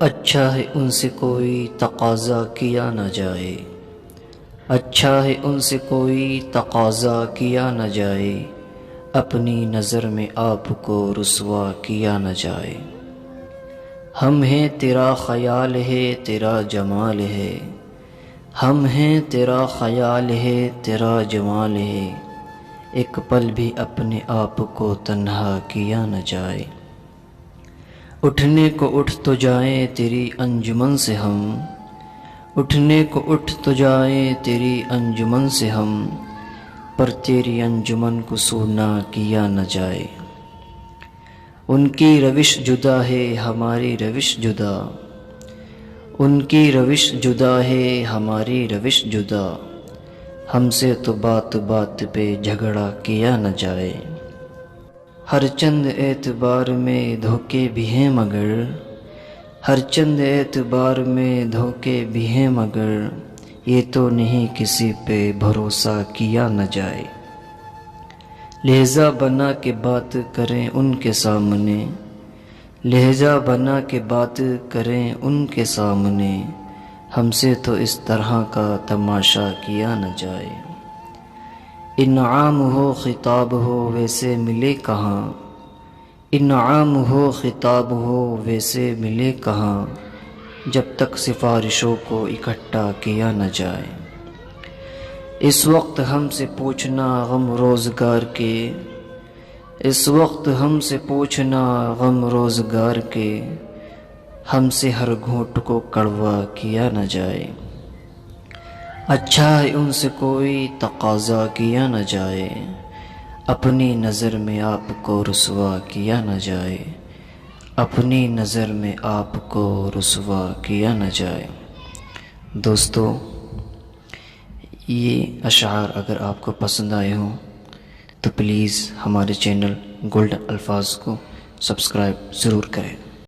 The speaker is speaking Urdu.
اچھا ہے ان سے کوئی تقاضا کیا نہ جائے، اچھا ہے ان سے کوئی تقاضا کیا نہ جائے، اپنی نظر میں آپ کو رسوا کیا نہ جائے۔ ہم ہیں تیرا خیال ہے تیرا جمال ہے، ہم ہیں تیرا خیال ہے تیرا جمال ہے، ایک پل بھی اپنے آپ کو تنہا کیا نہ جائے۔ اٹھنے کو اٹھ تو جائیں تیری انجمن سے ہم، اٹھنے کو اٹھ تو جائیں تیری انجمن سے ہم، پر تیری انجمن کو سونا کیا نہ جائے۔ ان کی روش جدا ہے ہماری روش جدا، ان کی روش جدا ہے ہماری روش جدا، ہم سے تو بات بات پہ جھگڑا کیا نہ جائے۔ ہر چند اعتبار میں دھوکے بھی ہیں مگر، ہر چند اعتبار میں دھوکے بھی ہیں مگر، یہ تو نہیں کسی پہ بھروسہ کیا نہ جائے۔ لہجہ بنا کے بات کریں ان کے سامنے، لہجہ بنا کے بات کریں ان کے سامنے، ہم سے تو اس طرح کا تماشا کیا نہ جائے۔ انعام ہو خطاب ہو ویسے ملے کہاں، انعام ہو خطاب ہو ویسے ملے کہاں، جب تک سفارشوں کو اکٹھا کیا نہ جائے۔ اس وقت ہم سے پوچھنا غم روزگار کے، اس وقت ہم سے پوچھنا غم روزگار کے، ہم سے ہر گھونٹ کو کڑوا کیا نہ جائے۔ اچھا ہے ان سے کوئی تقاضا کیا نہ جائے، اپنی نظر میں آپ کو رسوا کیا نہ جائے، اپنی نظر میں آپ کو رسوا کیا نہ جائے۔ دوستو، یہ اشعار اگر آپ کو پسند آئے ہوں تو پلیز ہمارے چینل گولڈن الفاظ کو سبسکرائب ضرور کریں۔